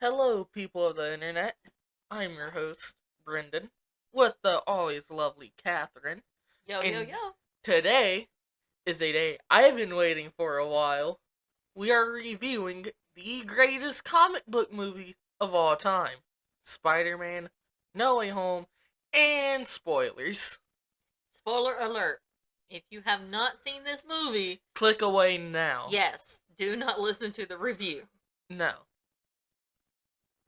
Hello, people of the internet. I'm your host, Brendan, with the always lovely Catherine. Yo, yo, And yo. today is a day I've been waiting for a while. We are reviewing the greatest comic book movie of all time, Spider Man No Way Home, and spoilers. Spoiler alert. If you have not seen this movie, Click away now. yes, do not listen to the review. No.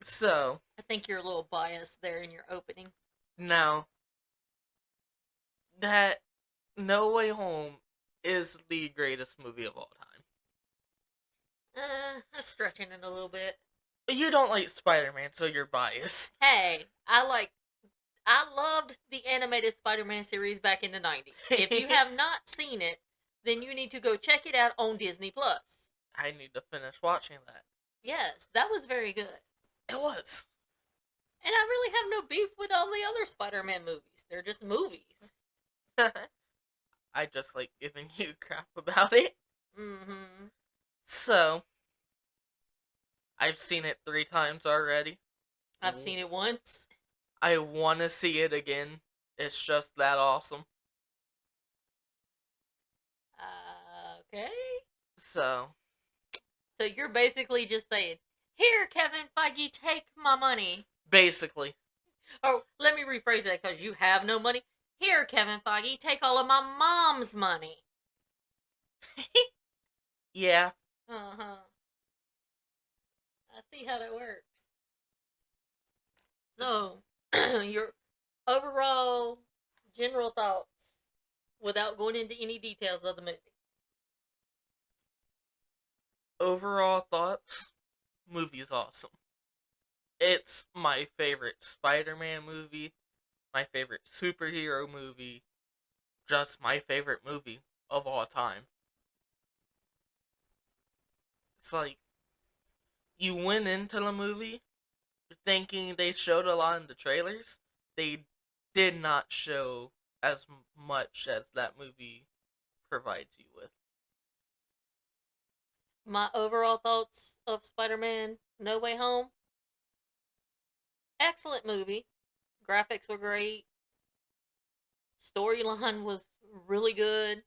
So, I think you're a little biased there in your opening. now, that No Way Home is the greatest movie of all time. That's stretching it a little bit. You don't like Spider-Man, so you're biased. Hey, I loved the animated Spider-Man series back in the 90s. If you have not seen it, then you need to go check it out on Disney Plus. I need to finish watching that. Yes, that was very good. It was. And I really have no beef with all the other Spider-Man movies. They're just movies. I just like giving you crap about it. Mm-hmm. So, I've seen it 3 times already. I've seen it once. I want to see it again. It's just that awesome. Okay. So, So you're basically just saying, "Here, Kevin Feige, take my money." basically. Oh, let me rephrase that because you have no money. Here, Kevin Feige, take all of my mom's money. Yeah. Uh huh. I see how that works. So, your overall general thoughts, without going into any details of the movie. Overall thoughts? Movie's awesome. It's my favorite Spider-Man movie, my favorite superhero movie, just my favorite movie of all time. It's like, you went into the movie thinking they showed a lot in the trailers. They did not show as much as that movie provides you with. My overall thoughts of Spider-Man: No Way Home. Excellent movie. Graphics were great. Storyline was really good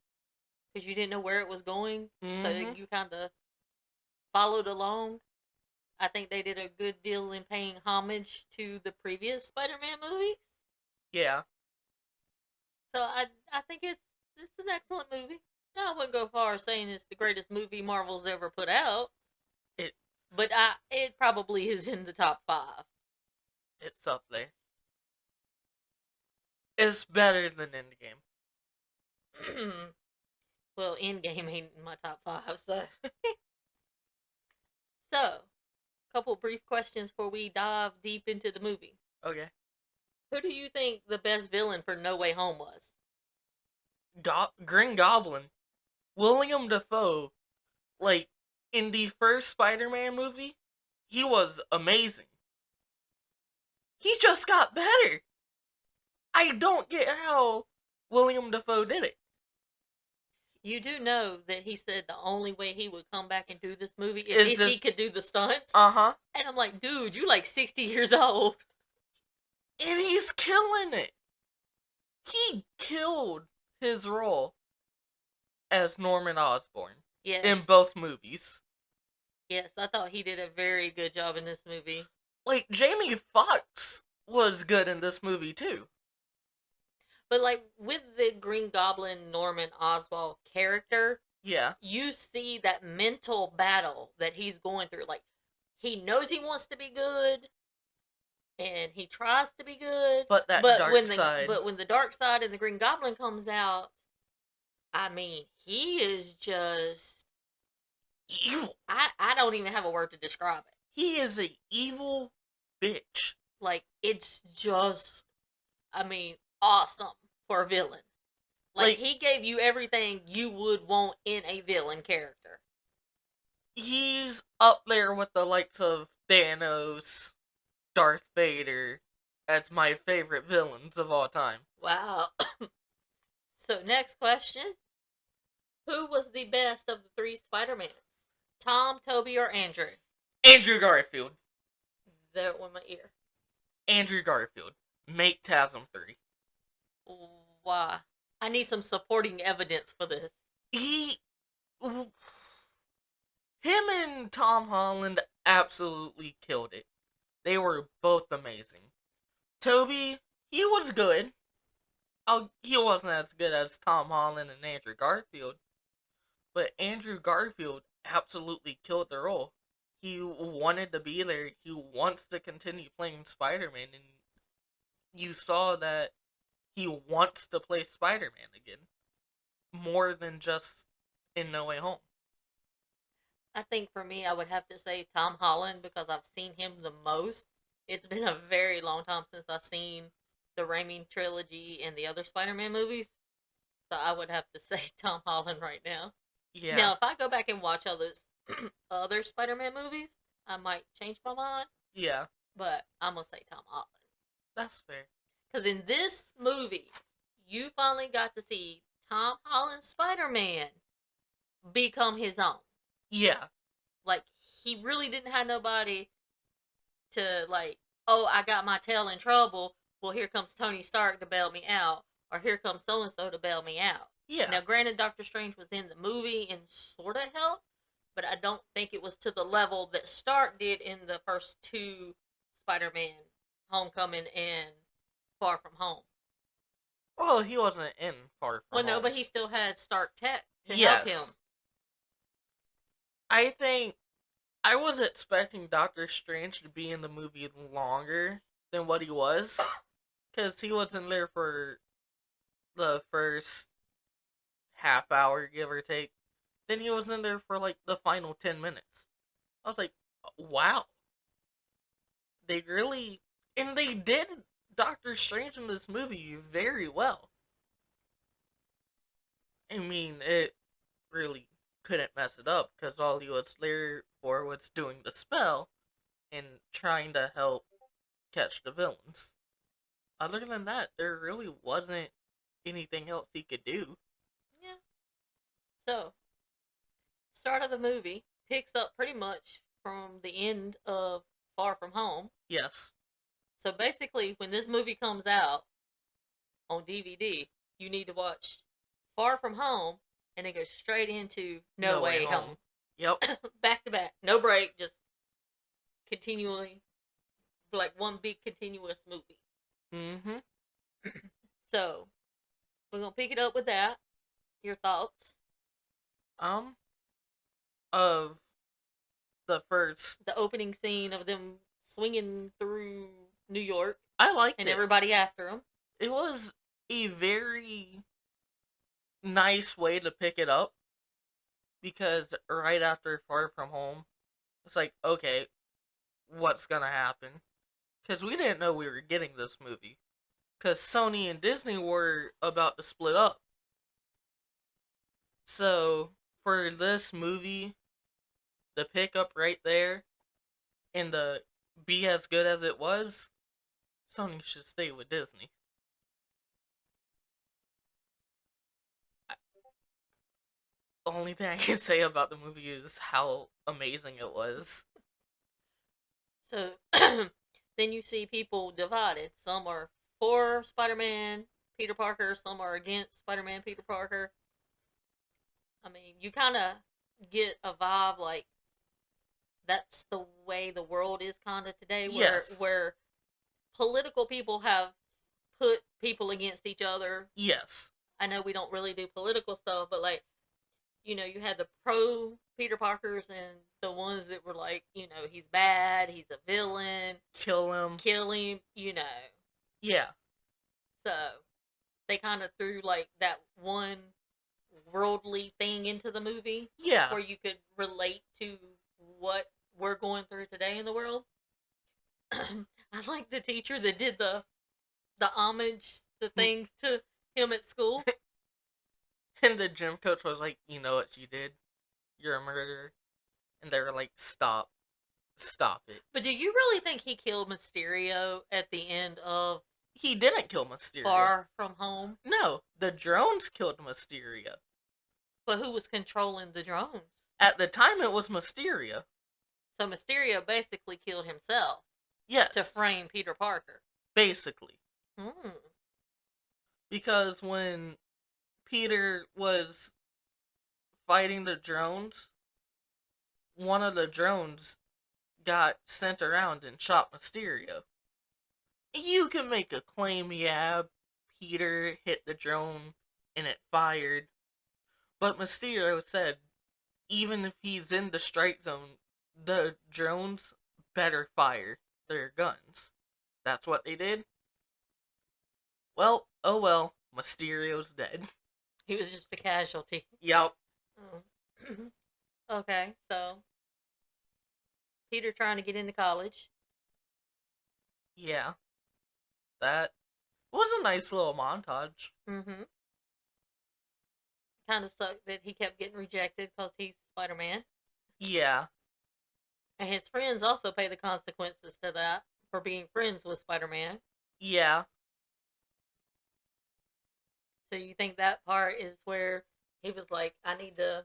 because you didn't know where it was going, so Mm-hmm. you kind of followed along. I think they did a good deal in paying homage to the previous Spider-Man movies. Yeah. So I think it's an excellent movie. Now, I wouldn't go far as saying it's the greatest movie Marvel's ever put out, It but it probably is in the top 5. it's up there. It's better than Endgame. Well, Endgame ain't in my top 5, so couple brief questions before we dive deep into the movie. Okay. Who do you think the best villain for No Way Home was? Green Goblin. William Dafoe. Like, in the first Spider-Man movie, he was amazing. He just got better. I don't get how William Dafoe did it. You do know that he said the only way he would come back and do this movie Is is if he could do the stunts. Uh-huh. And I'm like, dude, you like 60 years old. And he's killing it. He killed his role as Norman Osborn Yes. in both movies. Yes, I thought he did a very good job in this movie. Like, Jamie Foxx was good in this movie, too. But like with the Green Goblin Norman Oswald character, Yeah. you see that mental battle that he's going through. Like, he knows he wants to be good, and he tries to be good. But that but dark side. But when the dark side and the Green Goblin comes out, I mean, he is just Evil. I don't even have a word to describe it. He is a evil bitch. Like, it's just, I mean, awesome for a villain. Like, he gave you everything you would want in a villain character. He's up there with the likes of Thanos, Darth Vader, as my favorite villains of all time. Wow. So, next question. Who was the best of the 3 Spider-Mans? Tom, Toby, or Andrew? Andrew Garfield. That went my ear. Andrew Garfield. Make TASM 3. Why? I need some supporting evidence for this. Him and Tom Holland absolutely killed it. They were both amazing. Toby, he was good. He wasn't as good as Tom Holland and Andrew Garfield, but Andrew Garfield absolutely killed the role. He wanted to be there. He wants to continue playing Spider-Man, and you saw that he wants to play Spider-Man again. More than just in No Way Home. I think for me, I would have to say Tom Holland because I've seen him the most. It's been a very long time since I've seen the Raimi trilogy and the other Spider-Man movies. So I would have to say Tom Holland right now. Yeah. Now, if I go back and watch all those other Spider-Man movies, I might change my mind. Yeah. But I'm going to say Tom Holland. That's fair. Because in this movie, you finally got to see Tom Holland's Spider-Man become his own. Yeah. Like, he really didn't have nobody to, like, oh, I got my tail in trouble. Well, here comes Tony Stark to bail me out. Or here comes so-and-so to bail me out. Yeah. Now, granted, Doctor Strange was in the movie and sort of helped, but I don't think it was to the level that Stark did in the first two Spider-Man, Homecoming and Far From Home. Well, he wasn't in Far From Home. Well, no, but he still had Stark Tech to Yes. help him. I think I was expecting Doctor Strange to be in the movie longer than what he was, because he was in there for the first half hour, give or take. Then he was in there for like the final 10 minutes. I was like, wow. They really, and they did Doctor Strange in this movie very well. I mean, it really couldn't mess it up because all he was there for was doing the spell and trying to help catch the villains. Other than that, there really wasn't anything else he could do. Yeah. So, start of the movie picks up pretty much from the end of Far From Home. Yes. So basically, when this movie comes out on DVD, you need to watch Far From Home and then go straight into No Way Home. Yep. Back to back. No break, just continually, like one big continuous movie. Mm-hmm. So, we're going to pick it up with that. Your thoughts? Of the first... The opening scene of them swinging through New York. I liked and it. And everybody after them. It was a very nice way to pick it up. Because right after Far From Home, it's like, okay, what's gonna happen? Because we didn't know we were getting this movie. Because Sony and Disney were about to split up. So, for this movie, the pickup right there, and the be as good as it was, Sony should stay with Disney. The only thing I can say about the movie is how amazing it was. So, then you see people divided. Some are for Spider-Man, Peter Parker. Some are against Spider-Man, Peter Parker. I mean, you kind of get a vibe like that's the way the world is kind of today. Where political people have put people against each other. Yes. I know we don't really do political stuff, but like, you know, you had the pro Peter Parkers and the ones that were like, you know, he's bad, he's a villain. Kill him, you know. Yeah. So, they kind of threw like that one worldly thing into the movie. Yeah. Where you could relate to what we're going through today in the world. I like the teacher that did the homage, the thing to him at school. And the gym coach was like, you know what you did? You're a murderer. And they were like, stop it. But do you really think he killed Mysterio at the end of... He didn't kill Mysterio. Far From Home? No, the drones killed Mysterio. But who was controlling the drones? At the time, it was Mysterio. So Mysterio basically killed himself. Yes, to frame Peter Parker. basically. Hmm. Because when Peter was fighting the drones, one of the drones got sent around and shot Mysterio. You can make a claim, yeah, Peter hit the drone and it fired, but Mysterio said even if he's in the strike zone, the drones better fire their guns. That's what they did. Well, oh well, Mysterio's dead. He was just a casualty. Yup. Mm. Okay, so Peter trying to get into college. Yeah, that was a nice little montage. Mm-hmm. Kind of sucked that he kept getting rejected because he's Spider-Man. Yeah, And his friends also pay the consequences to that for being friends with Spider-Man. yeah, So you think that part is where he was like, I need to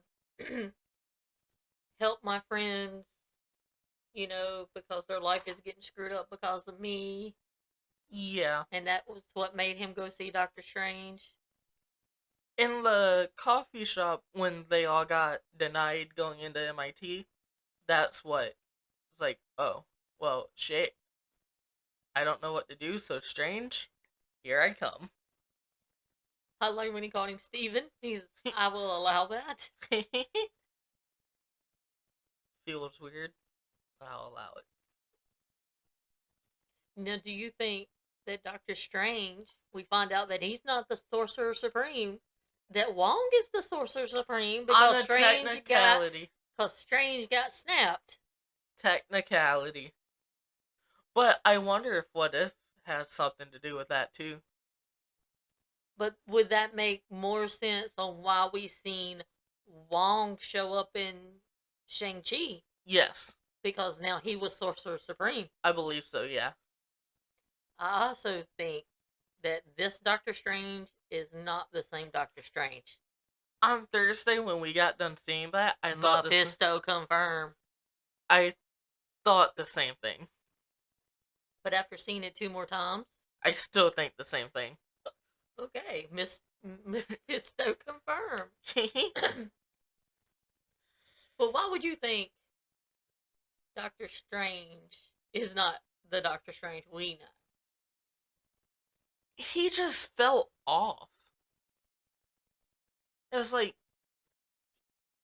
help my friends, because their life is getting screwed up because of me. yeah. And that was what made him go see Doctor Strange. In the coffee shop, when they all got denied going into MIT, that's what it's like, oh, well, shit. I don't know what to do, so Strange, here I come. I like when he called him Steven. I will allow that. Feels weird, but I'll allow it. Now, do you think that Doctor Strange, we find out that he's not the Sorcerer Supreme, that Wong is the Sorcerer Supreme On because a technicality. Strange got snapped. Technicality. But I wonder if What If has something to do with that too. But would that make more sense on why we seen Wong show up in Shang-Chi? Yes, Because now he was Sorcerer Supreme. I believe so, yeah. I also think that this Doctor Strange is not the same Doctor Strange. On Thursday, when we got done seeing that, I thought Mephisto confirmed. I thought the same thing. But after seeing it 2 more times, I still think the same thing. okay, Mephisto confirmed. But why would you think Doctor Strange is not the Doctor Strange we know? He just felt off. It was like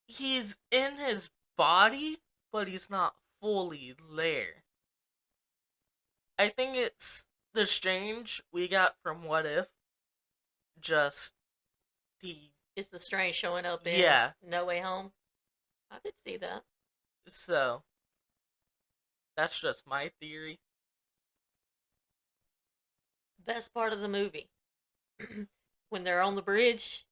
he's in his body, but he's not fully there. I think it's the Strange we got from What If. Just Is the Strange showing up in No Way Home? I could see that. So that's just my theory. Best part of the movie. When they're on the bridge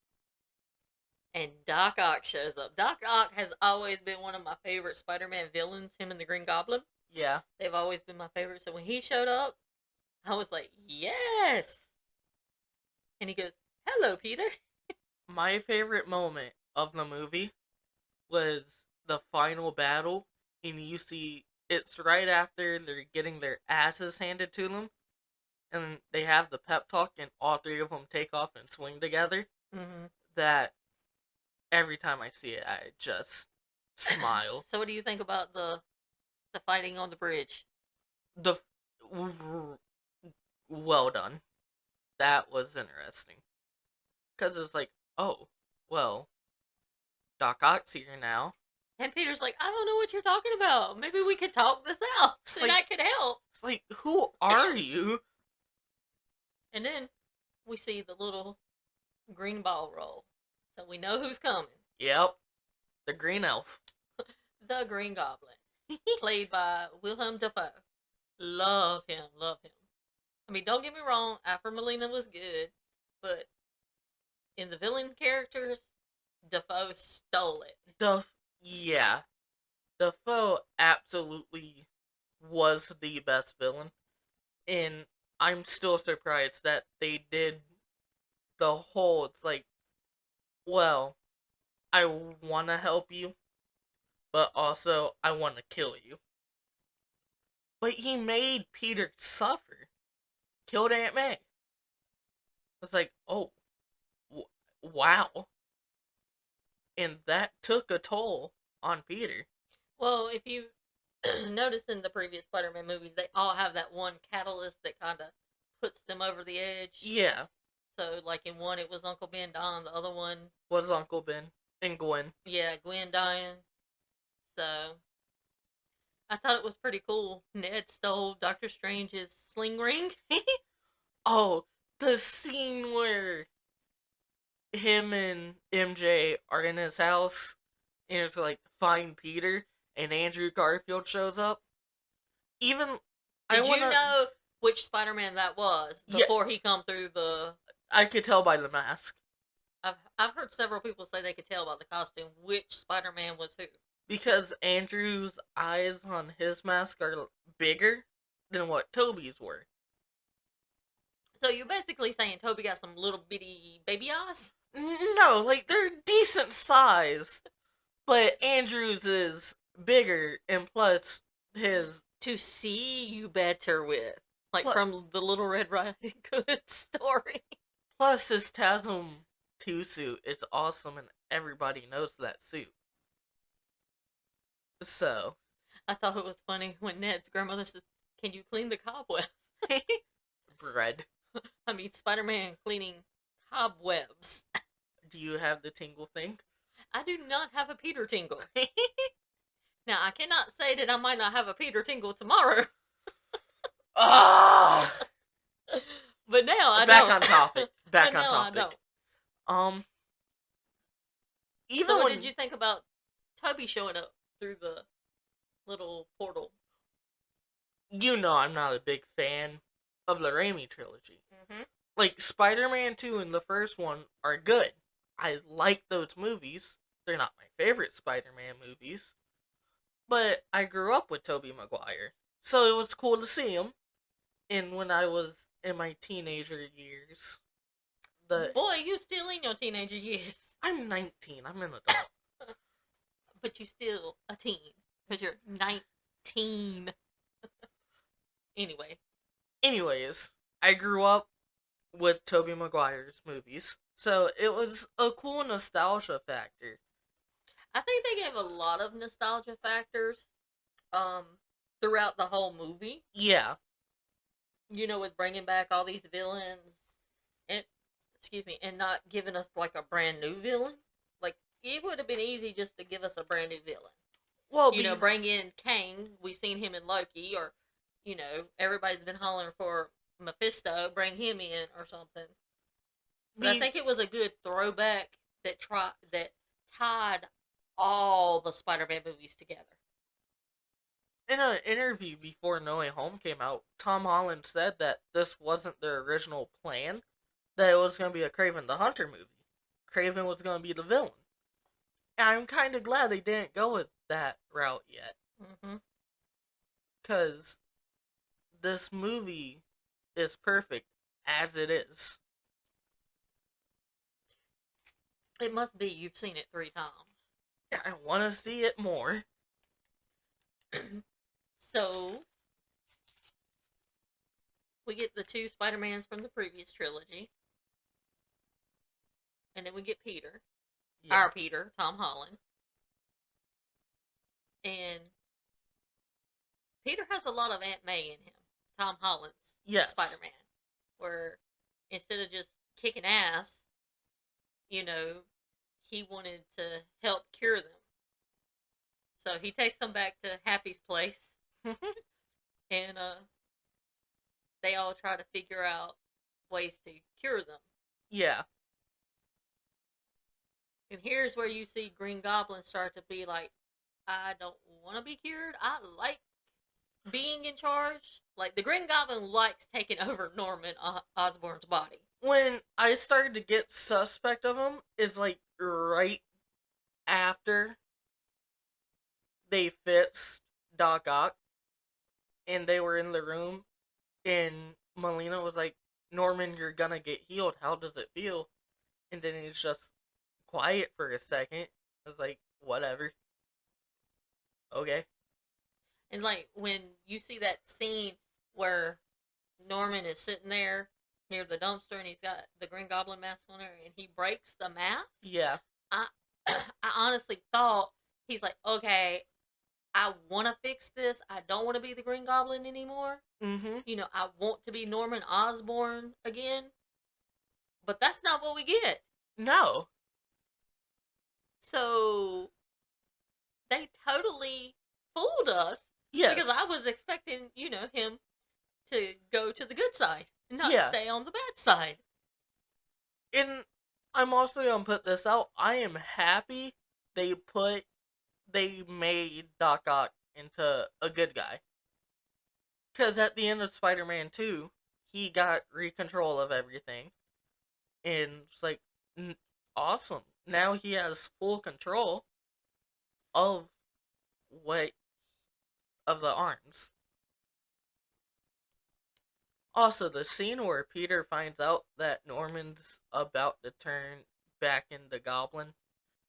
and Doc Ock shows up. Doc Ock has always been one of my favorite Spider-Man villains, him and the Green Goblin. Yeah. They've always been my favorite. So when he showed up, I was like, yes! And he goes, hello, Peter. My favorite moment of the movie was the final battle, and you see it's right after they're getting their asses handed to them, and they have the pep talk, and all 3 of them take off and swing together. Mm-hmm. That every time I see it, I just smile. So what do you think about the fighting on the bridge? Well done. That was interesting. Because it's like, oh, well, Doc Ock's here now. And Peter's like, I don't know what you're talking about. Maybe we could talk this out, and I could help. It's like, who are you? And then we see the little green ball roll. So we know who's coming. Yep. The Green Elf. The Green Goblin. Played by Willem Dafoe. Love him. Love him. I mean, don't get me wrong. Alfred Molina was good. But in the villain characters, Dafoe stole it. Yeah. Dafoe absolutely was the best villain. And I'm still surprised that they did the whole, it's like, well, I want to help you, but also I want to kill you. but he made Peter suffer. Killed Aunt May. It's like, oh, wow. And that took a toll on Peter. Well, if you notice in the previous Spider-Man movies, they all have that one catalyst that kind of puts them over the edge. Yeah. So, like in one, it was Uncle Ben dying. The other one was Uncle Ben and Gwen. Yeah, Gwen dying. So, I thought it was pretty cool. Ned stole Doctor Strange's sling ring. Oh, the scene where him and MJ are in his house and it's like, find Peter, and Andrew Garfield shows up. Even Did you know which Spider-Man that was before he come through the... I could tell by the mask. I've heard several people say they could tell by the costume which Spider-Man was who. Because Andrew's eyes on his mask are bigger than what Tobey's were. So you're basically saying Tobey got some little bitty baby eyes? No, like, they're decent size. But Andrew's is bigger, and plus his... To see you better with. Like from the Little Red Riding Hood story. Plus his TASM 2 suit is awesome, and everybody knows that suit. So... I thought it was funny when Ned's grandmother says, "Can you clean the cobweb?" Bread. I mean, Spider-Man cleaning cobwebs. Do you have the tingle thing? I do not have a Peter tingle. Now, I cannot say that I might not have a Peter tingle tomorrow. Ah! But now I Back don't. on topic. Back But on now I topic. don't. Even So what when... did you think about Toby showing up through the little portal? You know I'm not a big fan of the Raimi trilogy. Mm-hmm. Like, Spider-Man 2 and the first one are good. I like those movies. They're not my favorite Spider-Man movies. But I grew up with Tobey Maguire. So it was cool to see him. And when I was in my teenager years... Boy, you still in your teenager years. I'm 19. I'm an adult. But you still a teen. Because you're 19. Anyways, I grew up with Tobey Maguire's movies. So it was a cool nostalgia factor. I think they gave a lot of nostalgia factors throughout the whole movie. Yeah. You know, with bringing back all these villains and not giving us like a brand new villain. Like, it would have been easy just to give us a brand new villain. Well, bring in Kang. We've seen him in Loki, or everybody's been hollering for Mephisto. Bring him in or something. But I think it was a good throwback that tied all the Spider-Man movies together. In an interview before No Way Home came out, Tom Holland said that this wasn't their original plan. That it was going to be a Kraven the Hunter movie. Kraven was going to be the villain. And I'm kind of glad they didn't go with that route yet. Mm-hmm. Because this movie is perfect as it is. It must be. You've seen it 3 times. I want to see it more. So, we get the 2 Spider-Mans from the previous trilogy. And then we get Peter. Yeah. Our Peter, Tom Holland. And Peter has a lot of Aunt May in him. Tom Holland's Spider-Man. Where instead of just kicking ass, he wanted to help cure them. So he takes them back to Happy's place. And they all try to figure out ways to cure them. Yeah. And here's where you see Green Goblin start to be like, I don't want to be cured. I like being in charge. Like, the Green Goblin likes taking over Norman Osborn's body. When I started to get suspect of him is like right after they fixed Doc Ock and they were in the room and Melina was like, Norman, you're gonna get healed. How does it feel? And then he's just quiet for a second. I was like, whatever. Okay. And like when you see that scene where Norman is sitting there near the dumpster and he's got the Green Goblin mask on her and he breaks the mask, Yeah. I I honestly thought he's like, okay, I want to fix this. I don't want to be the Green Goblin anymore. Mm-hmm. You know, I want to be Norman Osborn again. But that's not what we get. No. So they totally fooled us. Yes. Because I was expecting, you know, him to go to the good side and not Yeah. stay on the bad side. And I'm also gonna put this out. I am happy they made Doc Ock into a good guy. Because at the end of Spider-Man 2, he got control of everything. And it's like, awesome. Now he has full control of of the arms. Also, the scene where Peter finds out that Norman's about to turn back into Goblin,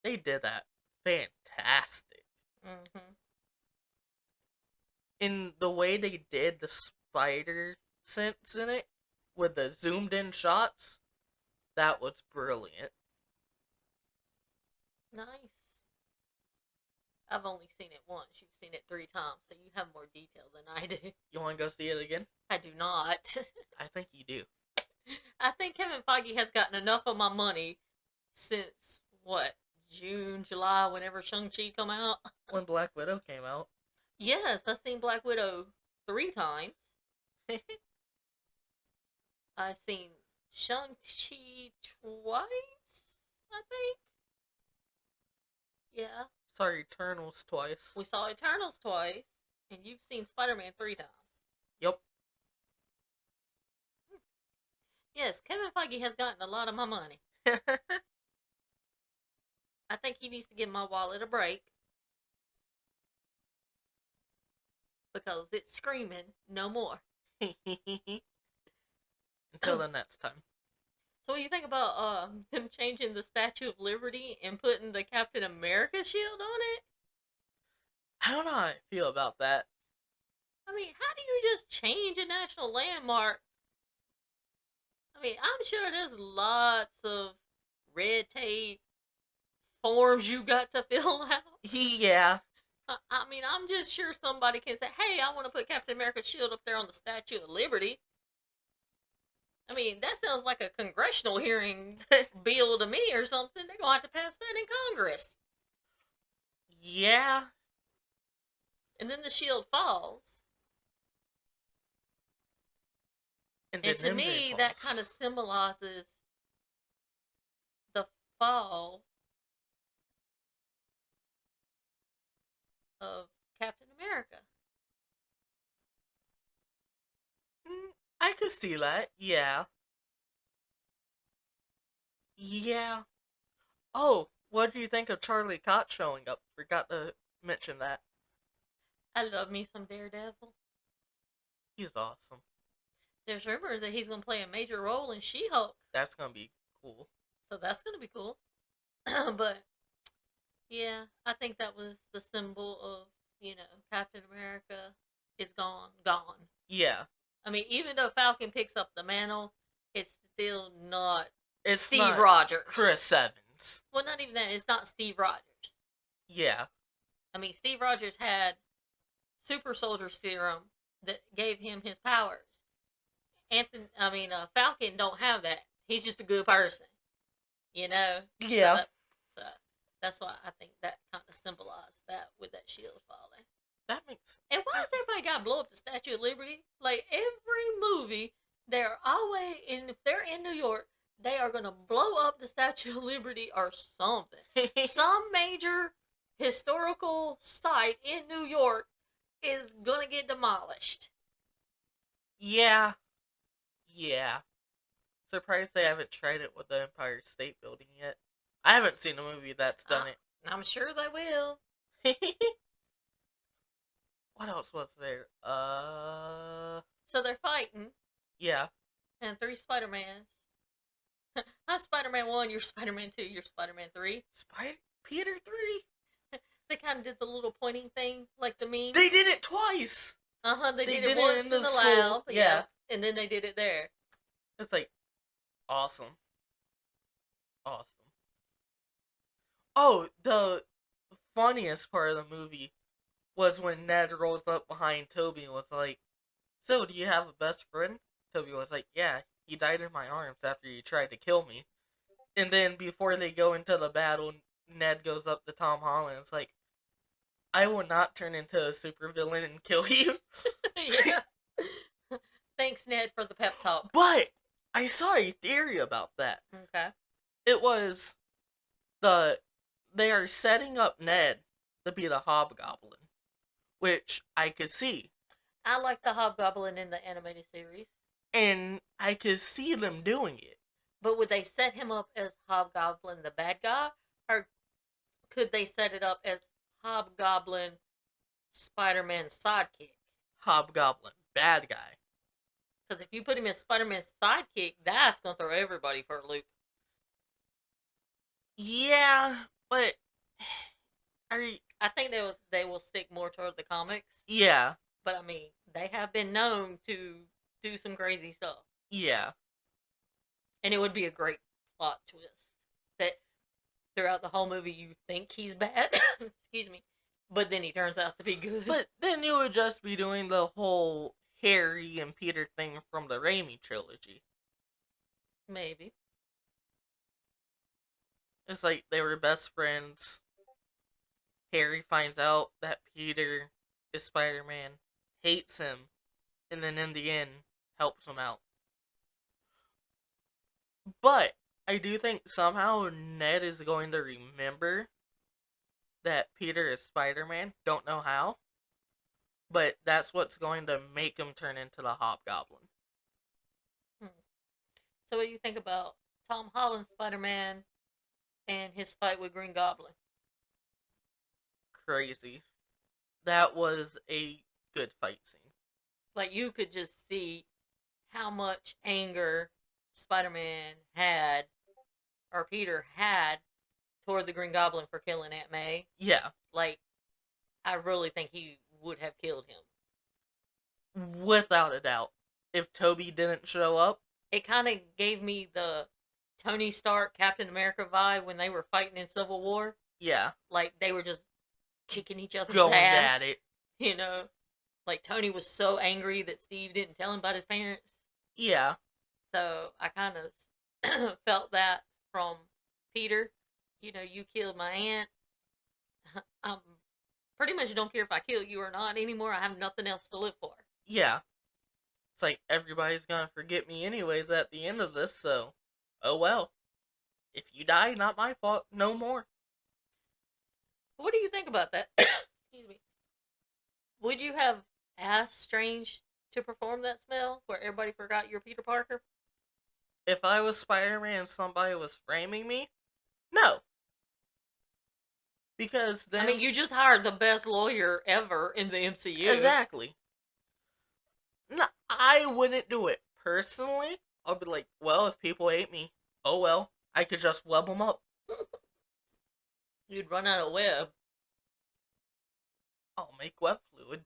they did that fantastic. Mm-hmm. In the way they did the spider sense in it, with the zoomed in shots, that was brilliant. Nice. I've only seen it once. You've seen it 3 times, so you have more detail than I do. You want to go see it again? I do not. I think you do. I think Kevin Feige has gotten enough of my money since, what, June, July, whenever Shang-Chi come out? When Black Widow came out. Yes, I've seen Black Widow 3 times. I've seen Shang-Chi twice, I think. Yeah. Saw Eternals twice. We saw Eternals twice, and you've seen Spider-Man 3 times. Yep. Yes, Kevin Feige has gotten a lot of my money. I think he needs to give my wallet a break. Because it's screaming, no more. Until the next time. So what do you think about them changing the Statue of Liberty and putting the Captain America shield on it? I don't know how I feel about that. I mean, how do you just change a national landmark? I mean, I'm sure there's lots of red tape forms you got to fill out. Yeah. I mean, I'm just sure somebody can say, hey, I want to put Captain America's shield up there on the Statue of Liberty. I mean, that sounds like a congressional hearing bill to me or something. They're going to have to pass that in Congress. Yeah. And then the shield falls. And to me, that kind of symbolizes the fall of Captain America. I could see that. Yeah. Yeah. Oh, what do you think of Charlie Cox showing up? Forgot to mention that. I love me some Daredevil. He's awesome. There's rumors that he's going to play a major role in She-Hulk. That's going to be cool. So that's going to be cool. But, yeah, I think that was the symbol of, you know, Captain America is gone. Yeah. I mean, even though Falcon picks up the mantle, it's still not Steve not Rogers. Chris Evans. Well, not even that. It's not Steve Rogers. Yeah. I mean, Steve Rogers had super soldier serum that gave him his powers. Falcon don't have that. He's just a good person. You know? Yeah. So that's why I think that kind of symbolized that with that shield falling. That makes... And why does everybody got to blow up the Statue of Liberty? Like, every movie, they're always, and if they're in New York, they are going to blow up the Statue of Liberty or something. Some major historical site in New York is going to get demolished. Yeah. Yeah. Surprised they haven't tried it with the Empire State Building yet. I haven't seen a movie that's done it. I'm sure they will. What else was there? So they're fighting. Yeah. And 3 Spider-Mans. I'm Spider-Man 1, you're Spider-Man 2, you're Spider-Man 3. Peter 3? They kind of did the little pointing thing, like the meme. They did it twice. They They did it did it once in in the the school. lab, Yeah. and then they did it there. It's like awesome. Awesome. Oh, the funniest part of the movie was when Ned rolls up behind Toby and was like, "So, do you have a best friend?" Toby was like, "Yeah, he died in my arms after he tried to kill me." And then before they go into the battle, Ned goes up to Tom Holland and is like, "I will not turn into a supervillain and kill you." Yeah. Thanks, Ned, for the pep talk. But I saw a theory about that. Okay. It was they are setting up Ned to be the Hobgoblin, which I could see. I like the Hobgoblin in the animated series. And I could see them doing it. But would they set him up as Hobgoblin the bad guy? Or could they set it up as Hobgoblin Spider-Man's sidekick? Hobgoblin, bad guy. Because if you put him as Spider-Man's sidekick, that's going to throw everybody for a loop. Yeah, but I think they will stick more toward the comics. Yeah. But I mean, they have been known to do some crazy stuff. Yeah. And it would be a great plot twist that throughout the whole movie you think he's bad. Excuse me. But then he turns out to be good. But then you would just be doing the whole Harry and Peter thing from the Raimi trilogy. Maybe. It's like they were best friends. Harry finds out that Peter is Spider-Man, hates him, and then in the end helps him out. But I do think somehow Ned is going to remember that Peter is Spider-Man. Don't know how. But that's what's going to make him turn into the Hobgoblin. So what do you think about Tom Holland's Spider-Man and his fight with Green Goblin? Crazy. That was a good fight scene. Like, you could just see how much anger Spider-Man had, or Peter had, toward the Green Goblin for killing Aunt May. Yeah. Like, I really think he would have killed him. Without a doubt. If Toby didn't show up. It kind of gave me the Tony Stark, Captain America vibe when they were fighting in Civil War. Yeah. Like, they were just kicking each other's going ass. at it. You know? Like, Tony was so angry that Steve didn't tell him about his parents. Yeah. So, I kind of felt that from Peter. You know, you killed my aunt. Pretty much don't care if I kill you or not anymore. I have nothing else to live for. Yeah. It's like, everybody's gonna forget me anyways at the end of this, so, oh well. If you die, not my fault, no more. What do you think about that? Excuse me. Would you have asked Strange to perform that spell where everybody forgot you're Peter Parker? If I was Spider-Man and somebody was framing me, no. Because then... I mean, you just hired the best lawyer ever in the MCU. Exactly. No, I wouldn't do it. Personally, I'll be like, well, if people hate me, oh well. I could just web them up. You'd run out of web. I'll make web fluid.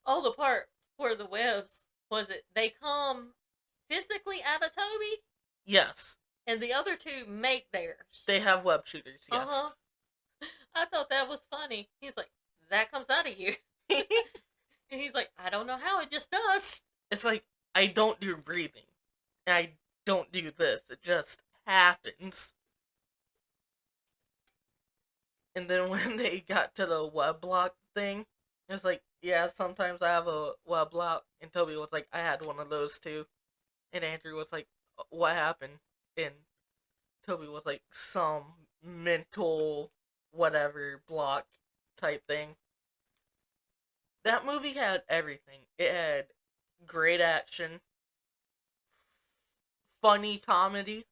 Oh, the part where the webs, was it, they come physically out of Toby? Yes. And the other two make theirs. They have web shooters, yes. Uh-huh. I thought that was funny. He's like, that comes out of you. And he's like, I don't know how, it just does. It's like, I don't do breathing. I don't do this. It just happens. And then when they got to the web block thing, it's like, yeah, sometimes I have a web block. And Toby was like, I had one of those too. And Andrew was like, what happened? And Toby was like, some mental whatever block type thing. That movie had everything. It had great action, funny comedy.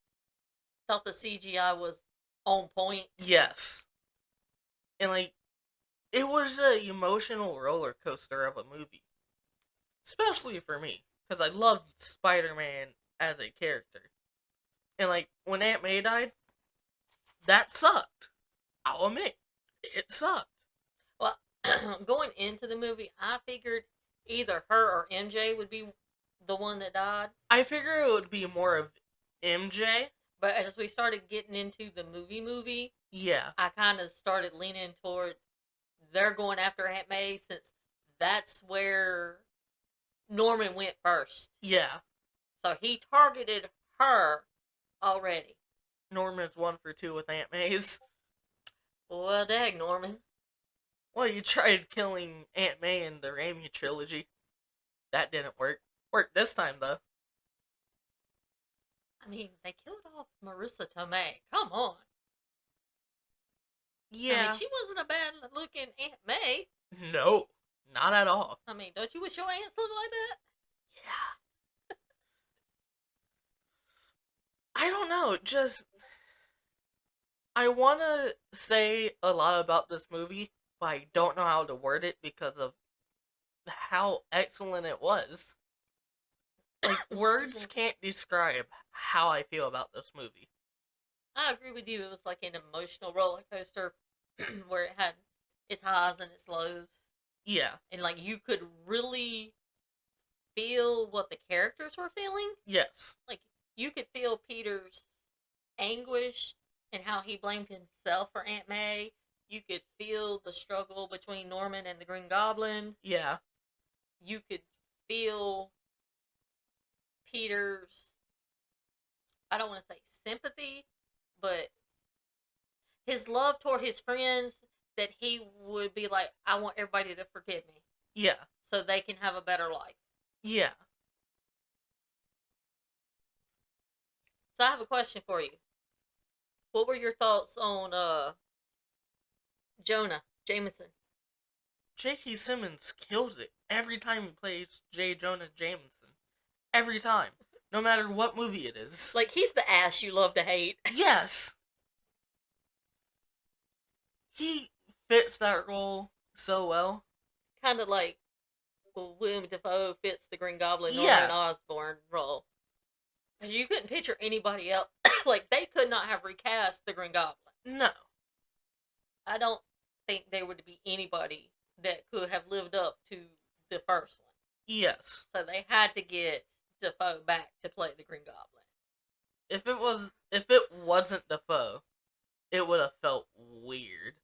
Thought the CGI was on point. Yes. And like, it was an emotional roller coaster of a movie. Especially for me. Because I loved Spider-Man as a character. And like, when Aunt May died, that sucked. I'll admit. It sucked. Well, going into the movie, I figured either her or MJ would be the one that died. I figure it would be more of MJ. But as we started getting into the movie, Yeah. I kind of started leaning toward they're going after Aunt May since that's where Norman went first. Yeah. So he targeted her already. Norman's 1 for 2 with Aunt May's. Well, dag, Norman. Well, you tried killing Aunt May in the Raimi trilogy. That didn't work. Worked this time, though. I mean, they killed off Marissa Tomei. Come on. Yeah. I mean, she wasn't a bad looking Aunt May. No, not at all. I mean, don't you wish your aunts looked like that? Yeah. I don't know, just... I want to say a lot about this movie, but I don't know how to word it because of how excellent it was. Like, words can't describe how I feel about this movie. I agree with you. It was like an emotional roller coaster where it had its highs and its lows. Yeah. And, like, you could really feel what the characters were feeling. Yes. Like, you could feel Peter's anguish and how he blamed himself for Aunt May. You could feel the struggle between Norman and the Green Goblin. Yeah. You could feel Peter's, I don't want to say sympathy, but his love toward his friends, that he would be like, I want everybody to forgive me Yeah. so they can have a better life. Yeah. So I have a question for you. What were your thoughts on Jonah Jameson? J.K. Simmons kills it every time he plays J. Jonah Jameson. Every time. No matter what movie it is. Like, he's the ass you love to hate. Yes! He fits that role so well. Kind of like William Dafoe fits the Green Goblin Yeah. Norman Osborn role. Because you couldn't picture anybody else. Like, they could not have recast the Green Goblin. No. I don't think there would be anybody that could have lived up to the first one. Yes. So they had to get Dafoe back to play the Green Goblin. If it wasn't Dafoe, it would have felt weird.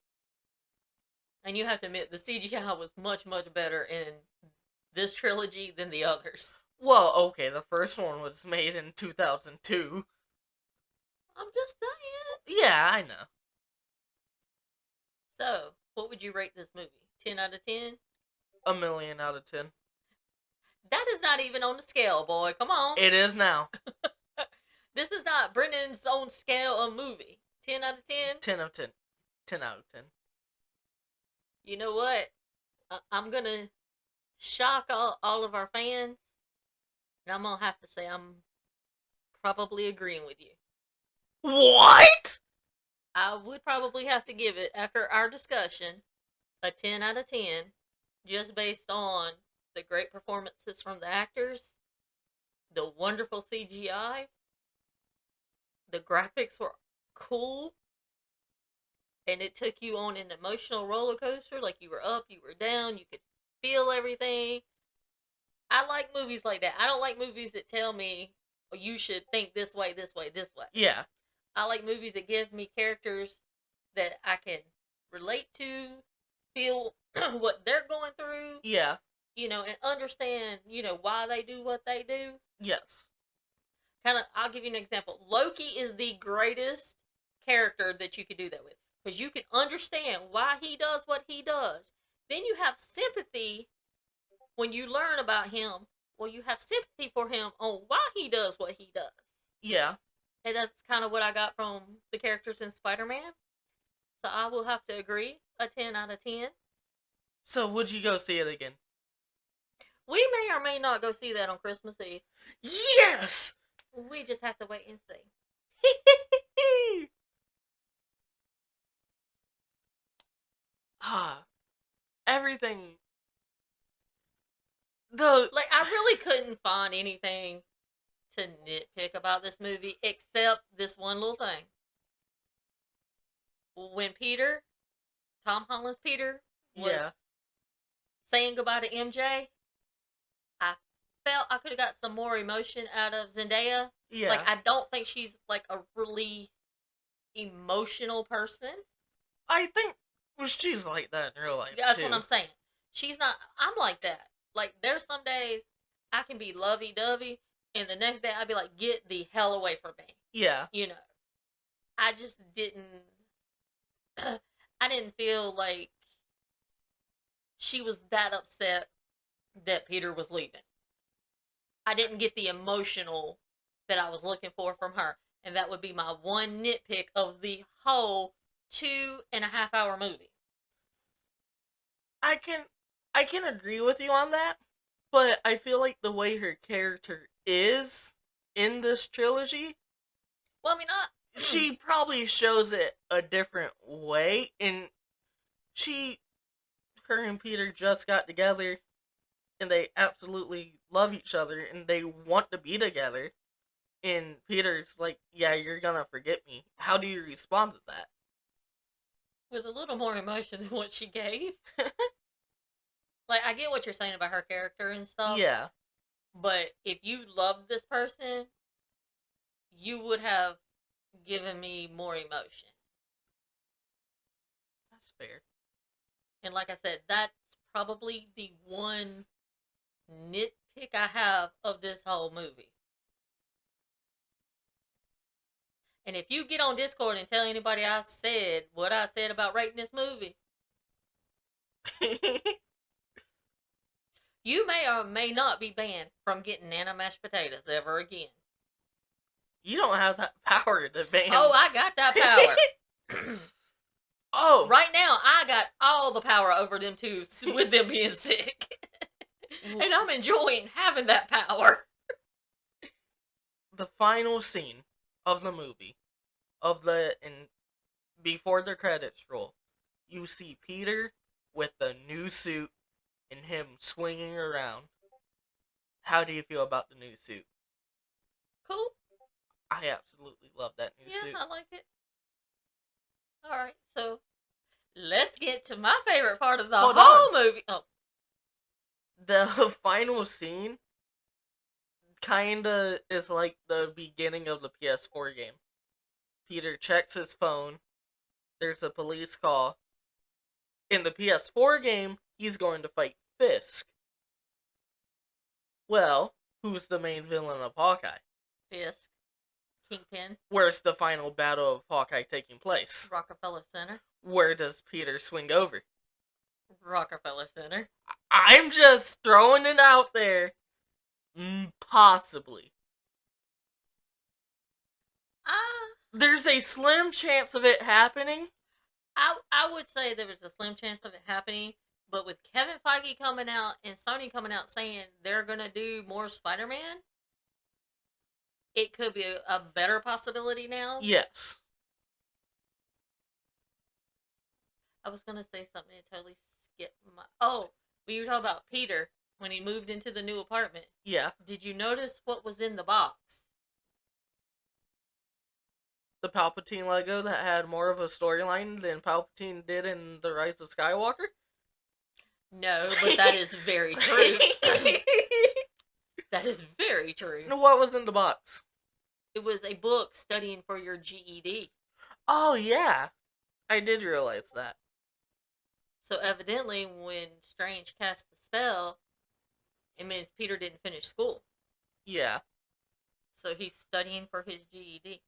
And you have to admit, the CGI was much, much better in this trilogy than the others. Well, okay, the first one was made in 2002. I'm just saying. Yeah, I know. So, what would you rate this movie? 10 out of 10? 1,000,000 out of 10. That is not even on the scale, boy. Come on. It is now. This is not Brendan's own scale of movie. 10 out of 10? 10 out of 10. 10 out of 10. You know what? I'm going to shock all of our fans. And I'm going to have to say I'm probably agreeing with you. What? I would probably have to give it, after our discussion, a 10 out of 10, just based on the great performances from the actors, the wonderful CGI, the graphics were cool, and it took you on an emotional roller coaster, like you were up, you were down, you could feel everything. I like movies like that. I don't like movies that tell me, oh, you should think this way, this way, this way. Yeah. I like movies that give me characters that I can relate to, feel what they're going through, Yeah. you know, and understand, you know, why they do what they do. Yes. I'll give you an example. Loki is the greatest character that you could do that with. Because you can understand why he does what he does. Then you have sympathy when you learn about him. Well, you have sympathy for him on why he does what he does. Yeah. And that's kind of what I got from the characters in Spider-Man. So I will have to agree, a 10 out of 10. So would you go see it again? We may or may not go see that on Christmas Eve. Yes! We just have to wait and see. Everything. Like, I really couldn't find anything to nitpick about this movie except this one little thing. When Peter Tom Holland's Peter was Yeah. saying goodbye to MJ, I felt I could have got some more emotion out of Zendaya. Yeah. Like, I don't think she's like a really emotional person. I think she's like that in real life. That's too. what I'm saying. She's not. I'm like that. Like, there's some days I can be lovey dovey, and the next day I'd be like, get the hell away from me. Yeah. You know, I just didn't. I didn't feel like she was that upset that Peter was leaving. I didn't get the emotional that I was looking for from her. And that would be my one nitpick of the whole 2.5 hour movie. I can agree with you on that, but I feel like the way her character is in this trilogy, Well, I mean, she probably shows it a different way, and her and Peter just got together, and they absolutely love each other, and they want to be together, and Peter's like, yeah, you're gonna forget me. How do you respond to that? with a little more emotion than what she gave. Like, I get what you're saying about her character and stuff. Yeah. But if you loved this person, you would have given me more emotion. That's fair. And like I said, that's probably the one nitpick I have of this whole movie. And if you get on Discord and tell anybody I said what I said about rating this movie, you may or may not be banned from getting Nana mashed potatoes ever again. You don't have that power to ban. Oh, I got that power. Oh. Right now, I got all the power over them two with them being sick. And I'm enjoying having that power. The final scene of the movie, before the credits roll, you see Peter with the new suit and him swinging around. How do you feel about the new suit? Cool. I absolutely love that new suit. Yeah, I like it. Alright, so let's get to my favorite part of the Hold whole movie. Oh, The final scene kinda is like the beginning of the PS4 game. Peter checks his phone. There's a police call. In the PS4 game, he's going to fight Fisk. Well, who's the main villain of Hawkeye? Fisk. Kingpin. Where's the final battle of Hawkeye taking place? Rockefeller Center. Where does Peter swing over? Rockefeller Center. I'm just throwing it out there. Possibly. There's a slim chance of it happening. I would say there was a slim chance of it happening, but with Kevin Feige coming out and Sony coming out saying they're gonna do more Spider-Man, it could be a better possibility now. Yes. I was gonna say something and totally skipped my. Oh, we were talking about Peter when he moved into the new apartment. Yeah. Did you notice what was in the box? The Palpatine Lego that had more of a storyline than Palpatine did in The Rise of Skywalker? No, but that is very true. That is very true. What was in the box? It was a book studying for your GED. Oh, yeah. I did realize that. So evidently, when Strange cast the spell, it means Peter didn't finish school. Yeah. So he's studying for his GED.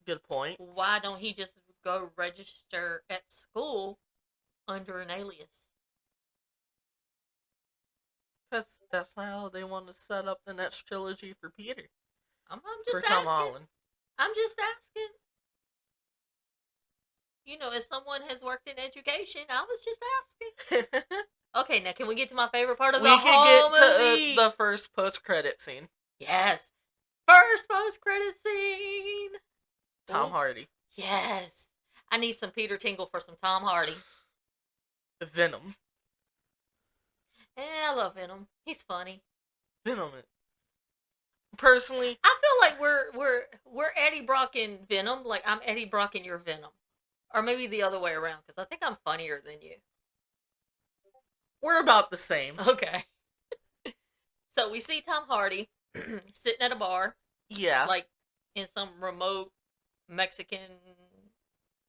Good point. Why don't he just go register at school under an alias? Because that's how they want to set up the next trilogy for Peter. I'm For just Tom asking. Holland. I'm just asking. You know, as someone has worked in education, I was just asking. Okay, now can we get to my favorite part of We the can whole get to movie? the first post-credit scene. Yes. First post-credit scene. Tom Ooh. Hardy. Yes. I need some Peter Tingle for some Tom Hardy. Venom. I love Venom. He's funny. Venom. Personally, I feel like we're Eddie Brock and Venom. Like, I'm Eddie Brock and you're Venom. Or maybe the other way around, because I think I'm funnier than you. We're about the same. Okay. So we see Tom Hardy sitting at a bar, Yeah. like in some remote Mexican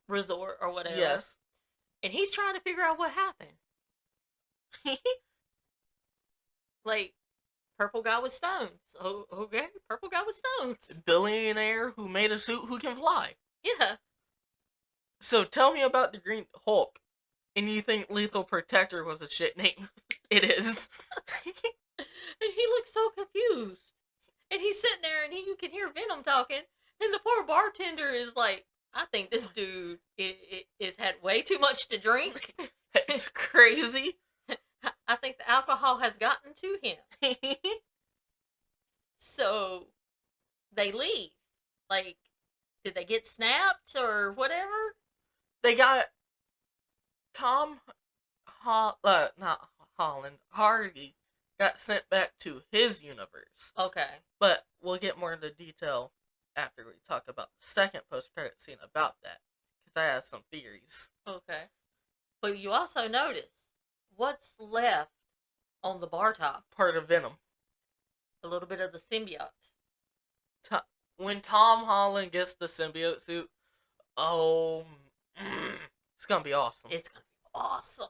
resort or whatever. Yes. And he's trying to figure out what happened. Like, purple guy with stones. Oh, okay, purple guy with stones. Billionaire who made a suit who can fly. Yeah. So tell me about the Green Hulk. And you think Lethal Protector was a shit name? It is. And he looks so confused. And he's sitting there and you can hear Venom talking. And the poor bartender is like, I think this dude is had way too much to drink. It's crazy. I think the alcohol has gotten to him. So they leave. Like, did they get snapped or whatever? They got not Holland, Hardy got sent back to his universe. Okay. But we'll get more into detail after we talk about the second post-credit scene about that. Because I have some theories. Okay. But you also notice what's left on the bar top? Part of Venom. A little bit of the symbiote. When Tom Holland gets the symbiote suit, it's gonna be awesome. It's gonna be awesome.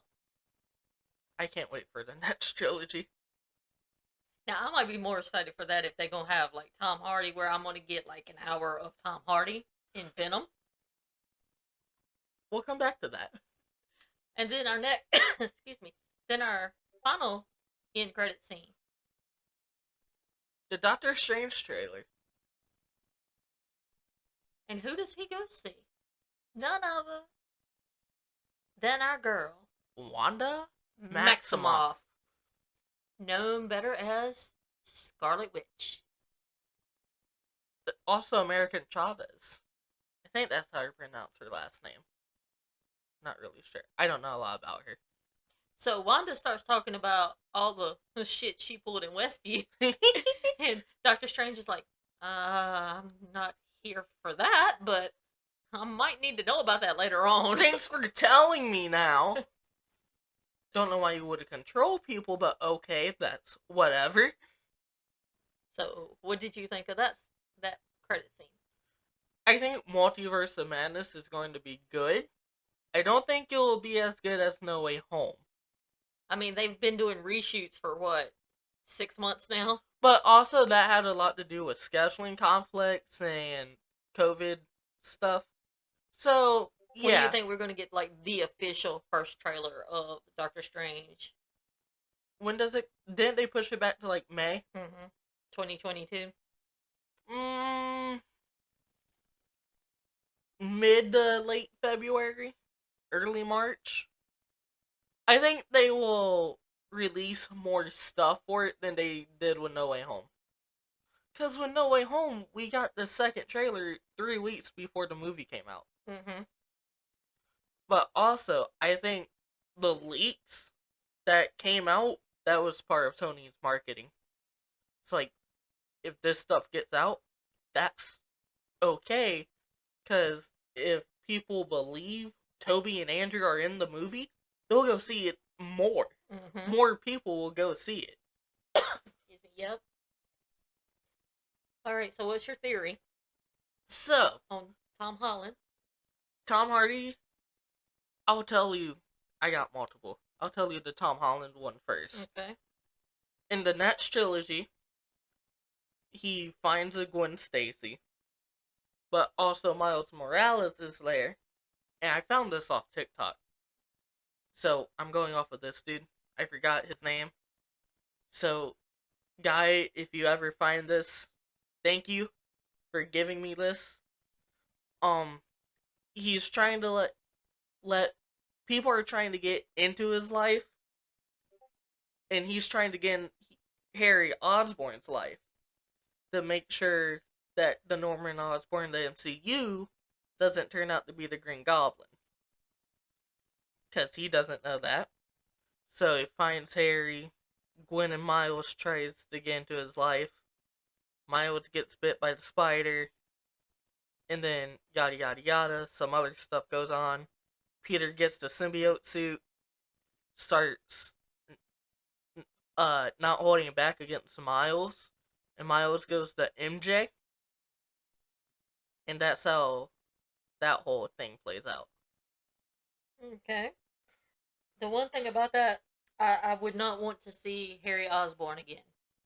I can't wait for the next trilogy. Now, I might be more excited for that if they're gonna have, like, Tom Hardy, where I'm gonna get, like, an hour of Tom Hardy in Venom. We'll come back to that. And then our next, excuse me, then our final end credit scene. The Doctor Strange trailer. And who does he go see? None other than our girl, Wanda Maximoff, known better as Scarlet Witch. Also American Chavez. I think that's how you pronounce her last name. Not really sure. I don't know a lot about her. So Wanda starts talking about all the shit she pulled in Westview. And Doctor Strange is like, I'm not here for that, but I might need to know about that later on. Thanks for telling me now. Don't know why you would control people, but okay, that's whatever. So, what did you think of that credit scene? I think Multiverse of Madness is going to be good. I don't think it will be as good as No Way Home. I mean, they've been doing reshoots for what, 6 months now? But also that had a lot to do with scheduling conflicts and COVID stuff. So, yeah. When do you think we're going to get, like, the official first trailer of Doctor Strange? When does it... Didn't they push it back to, like, May? 2022? Mid to late February? Early March? I think they will release more stuff for it than they did with No Way Home. Because with No Way Home, we got the second trailer 3 weeks before the movie came out. But also, I think the leaks that came out, that was part of Sony's marketing. It's like, if this stuff gets out, that's okay. Because if people believe Toby and Andrew are in the movie, they'll go see it more. More people will go see it. Excuse me, yep. Alright, so what's your theory? So, on Tom Holland? Tom Hardy, I'll tell you, I got multiple. I'll tell you the Tom Holland one first. Okay. In the next trilogy, he finds a Gwen Stacy. But also Miles Morales is there. And I found this off TikTok. So, I'm going off of this dude. I forgot his name. So, guy, if you ever find this, thank you for giving me this. He's trying to let people are trying to get into his life. And he's trying to get in Harry Osborn's life. To make sure that the Norman Osborn, the MCU, doesn't turn out to be the Green Goblin. Because he doesn't know that. So he finds Harry. Gwen and Miles tries to get into his life. Miles gets bit by the spider. And then yada yada yada, some other stuff goes on. Peter gets the symbiote suit, starts not holding it back against Miles, and Miles goes to MJ, and that's how that whole thing plays out. Okay. The one thing about that, I would not want to see Harry Osborn again.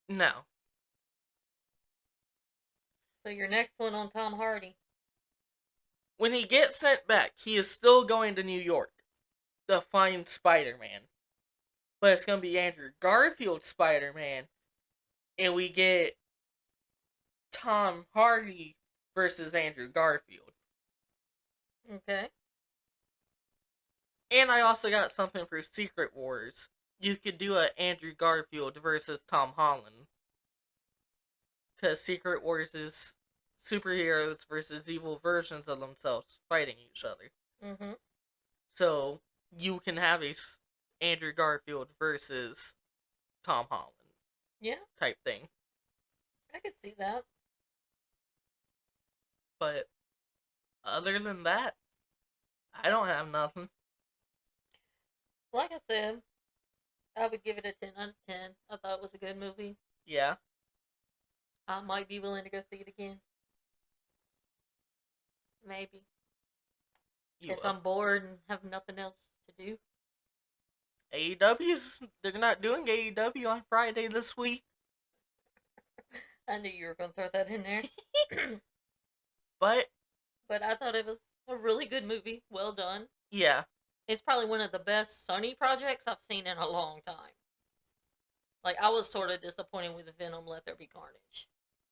No. So your next one on Tom Hardy. When he gets sent back, he is still going to New York to find Spider-Man. But it's going to be Andrew Garfield Spider-Man, and we get Tom Hardy versus Andrew Garfield. Okay. And I also got something for Secret Wars. You could do a Andrew Garfield versus Tom Holland. Because Secret Wars is superheroes versus evil versions of themselves fighting each other. Mm-hmm. So you can have a Andrew Garfield versus Tom Holland. Yeah. Type thing. I could see that. But other than that, I don't have nothing. Like I said, I would give it a 10 out of 10. I thought it was a good movie. Yeah. I might be willing to go see it again. Maybe. If I'm bored and have nothing else to do. AEW's, they're not doing AEW on Friday this week. I knew you were going to throw that in there. But I thought it was a really good movie. Well done. Yeah. It's probably one of the best Sony projects I've seen in a long time. Like, I was sort of disappointed with Venom Let There Be Carnage.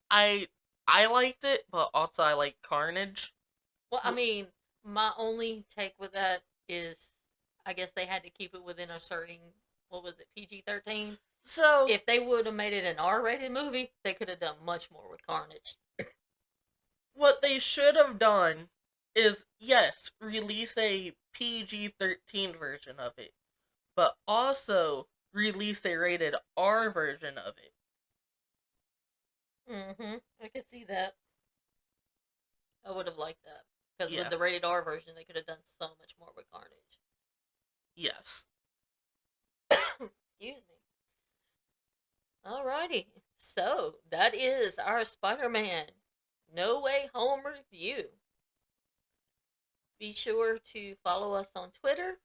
I liked it, but also I like Carnage. Well, I mean, my only take with that is, I guess they had to keep it within a certain, what was it, PG-13? So If they would have made it an R-rated movie, they could have done much more with Carnage. what they should have done is, yes, release a PG-13 version of it, but also release a rated R version of it. Mm-hmm. I could see that. I would have liked that. Because Yeah. with the rated R version, they could have done so much more with Carnage. Yes. Excuse me. Alrighty. So, that is our Spider-Man No Way Home review. Be sure to follow us on Twitter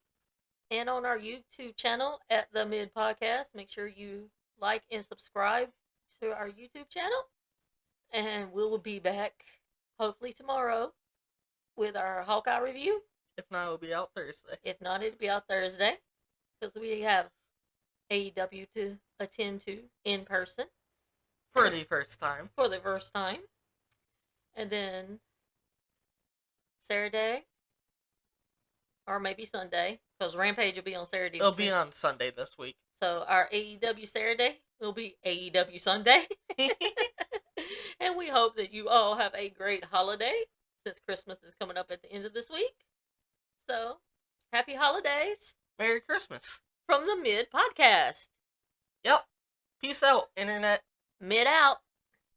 and on our YouTube channel at The Mid Podcast. Make sure you like and subscribe to our YouTube channel. And we will be back hopefully tomorrow with our Hawkeye review. If not, it'll be out Thursday. If not, it'll be out Thursday. Because we have AEW to attend to in person. For the first time. For the first time. And then Saturday. Or maybe Sunday. Because Rampage will be on Saturday. It'll be on Sunday this week. So our AEW Saturday will be AEW Sunday. And we hope that you all have a great holiday. Since Christmas is coming up at the end of this week. So, happy holidays. Merry Christmas. From the Mid Podcast. Yep. Peace out, Internet. Mid out.